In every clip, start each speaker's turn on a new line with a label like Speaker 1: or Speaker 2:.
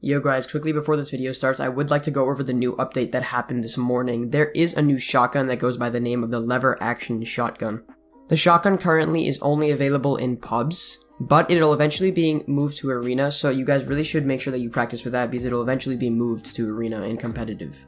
Speaker 1: Yo guys, quickly before this video starts, I would like to go over the new update that happened this morning. There is a new shotgun that goes by the name of the lever action shotgun. The shotgun currently is only available in pubs, but it'll eventually be moved to arena, so you guys really should make sure that you practice with that because it'll eventually be moved to arena and competitive.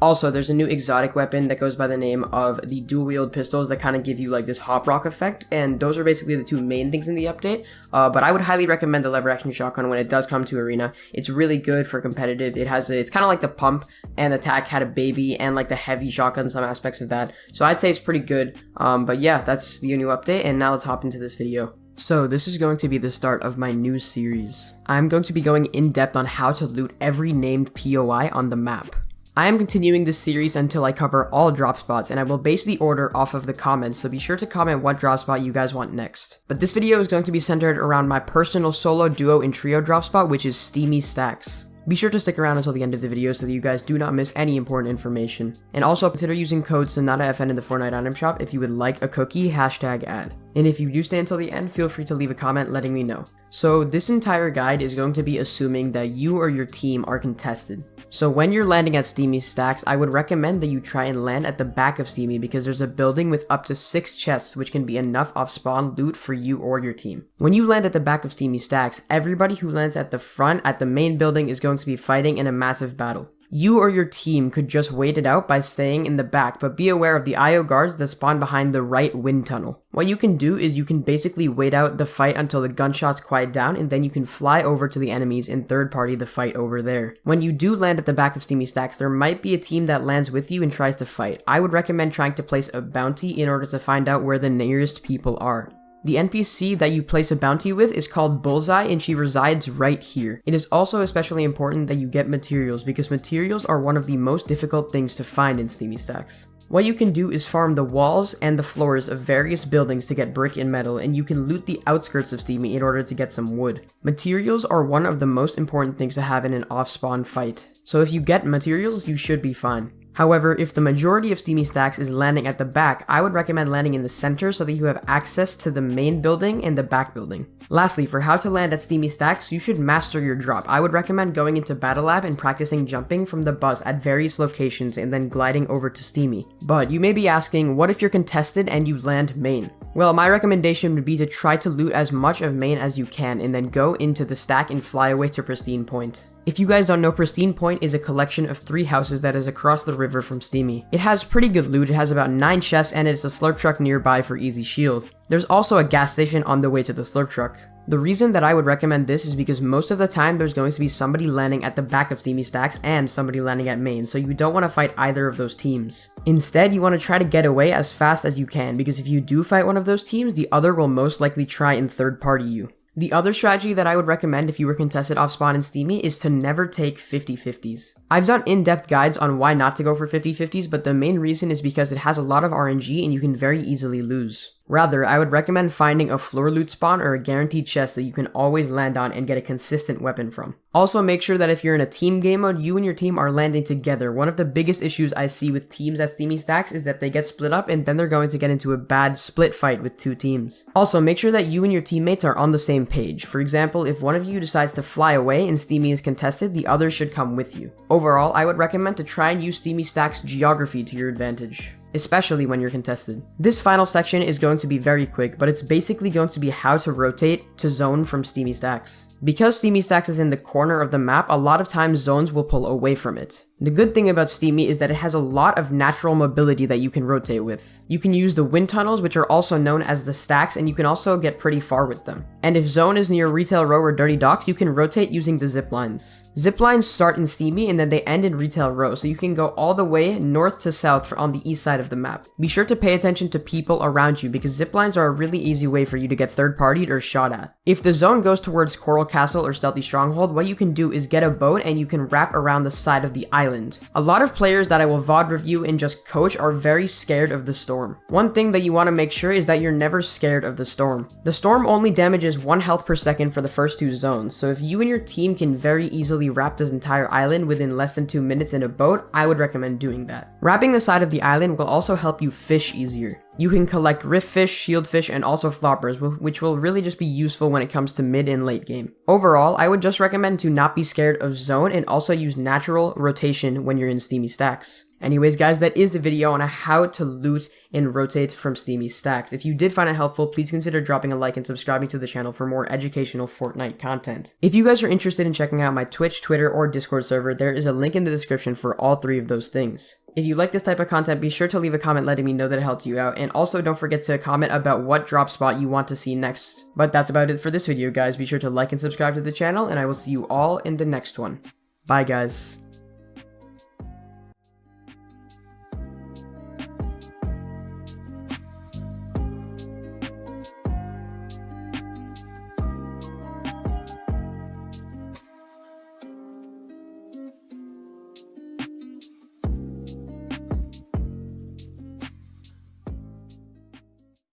Speaker 1: Also, there's a new exotic weapon that goes by the name of the dual-wield pistols that kind of give you like this hop rock effect, and those are basically the two main things in the update, but I would highly recommend the lever action shotgun when it does come to arena. It's really good for competitive. It's kind of like the pump and the tac had a baby and like the heavy shotgun, some aspects of that, so I'd say it's pretty good, but yeah, that's the new update, and now let's hop into this video. So this is going to be the start of my new series. I'm going to be going in depth on how to loot every named POI on the map. I am continuing this series until I cover all drop spots, and I will base the order off of the comments, so be sure to comment what drop spot you guys want next. But this video is going to be centered around my personal solo, duo, and trio drop spot, which is Steamy stacks. Be sure to stick around until the end of the video so that you guys do not miss any important information. And also consider using code SONATAFN in the Fortnite item shop if you would like a cookie, #ad. And if you do stay until the end, feel free to leave a comment letting me know. So this entire guide is going to be assuming that you or your team are contested. So when you're landing at Steamy stacks, I would recommend that you try and land at the back of Steamy because there's a building with up to 6 chests which can be enough off-spawn loot for you or your team. When you land at the back of Steamy stacks, everybody who lands at the front at the main building is going to be fighting in a massive battle. You or your team could just wait it out by staying in the back, but be aware of the IO guards that spawn behind the right wind tunnel. What you can do is you can basically wait out the fight until the gunshots quiet down, and then you can fly over to the enemies and third party the fight over there. When you do land at the back of Steamy stacks, there might be a team that lands with you and tries to fight. I would recommend trying to place a bounty in order to find out where the nearest people are. The NPC that you place a bounty with is called Bullseye, and she resides right here. It is also especially important that you get materials because materials are one of the most difficult things to find in Steamy stacks. What you can do is farm the walls and the floors of various buildings to get brick and metal, and you can loot the outskirts of Steamy in order to get some wood. Materials are one of the most important things to have in an off-spawn fight, so if you get materials, you should be fine. However, if the majority of Steamy stacks is landing at the back, I would recommend landing in the center so that you have access to the main building and the back building. Lastly, for how to land at Steamy stacks, you should master your drop. I would recommend going into Battle Lab and practicing jumping from the bus at various locations and then gliding over to Steamy. But you may be asking, what if you're contested and you land main? Well, my recommendation would be to try to loot as much of main as you can and then go into the stack and fly away to Pristine Point. If you guys don't know, Pristine Point is a collection of 3 houses that is across the river from Steamy. It has pretty good loot, it has about 9 chests, and it's a slurp truck nearby for easy shield. There's also a gas station on the way to the slurp truck. The reason that I would recommend this is because most of the time there's going to be somebody landing at the back of Steamy stacks and somebody landing at main, so you don't want to fight either of those teams. Instead, you want to try to get away as fast as you can because if you do fight one of those teams, the other will most likely try and third party you. The other strategy that I would recommend if you were contested off spawn in Steamy is to never take 50-50s. I've done in-depth guides on why not to go for 50-50s, but the main reason is because it has a lot of RNG and you can very easily lose. Rather, I would recommend finding a floor loot spawn or a guaranteed chest that you can always land on and get a consistent weapon from. Also, make sure that if you're in a team game mode, you and your team are landing together. One of the biggest issues I see with teams at Steamy stacks is that they get split up and then they're going to get into a bad split fight with 2 teams. Also, make sure that you and your teammates are on the same page. For example, if one of you decides to fly away and Steamy is contested, the other should come with you. Overall, I would recommend to try and use Steamy stacks geography to your advantage, especially when you're contested. This final section is going to be very quick, but it's basically going to be how to rotate to zone from Steamy stacks. Because Steamy stacks is in the corner of the map, a lot of times zones will pull away from it. The good thing about Steamy is that it has a lot of natural mobility that you can rotate with. You can use the wind tunnels, which are also known as the stacks, and you can also get pretty far with them. And if zone is near Retail Row or Dirty Docks, you can rotate using the zip lines. Zip lines start in Steamy and then they end in Retail Row, so you can go all the way north to south on the east side of the map. Be sure to pay attention to people around you because zip lines are a really easy way for you to get third partied or shot at. If the zone goes towards Coral Castle or Stealthy Stronghold, what you can do is get a boat and you can wrap around the side of the island. A lot of players that I will VOD review and just coach are very scared of the storm. One thing that you want to make sure is that you're never scared of the storm. The storm only damages 1 health per second for the first 2 zones, so if you and your team can very easily wrap this entire island within less than 2 minutes in a boat, I would recommend doing that. Wrapping the side of the island will also help you fish easier. You can collect rift fish, shield fish, and also floppers, which will really just be useful when it comes to mid and late game. Overall, I would just recommend to not be scared of zone and also use natural rotation when you're in Steamy stacks. Anyways guys, that is the video on how to loot and rotate from Steamy stacks. If you did find it helpful, please consider dropping a like and subscribing to the channel for more educational Fortnite content. If you guys are interested in checking out my Twitch, Twitter, or Discord server, there is a link in the description for all three of those things. If you like this type of content, be sure to leave a comment letting me know that it helped you out, and also don't forget to comment about what drop spot you want to see next. But that's about it for this video guys, be sure to like and subscribe to the channel, and I will see you all in the next one. Bye guys.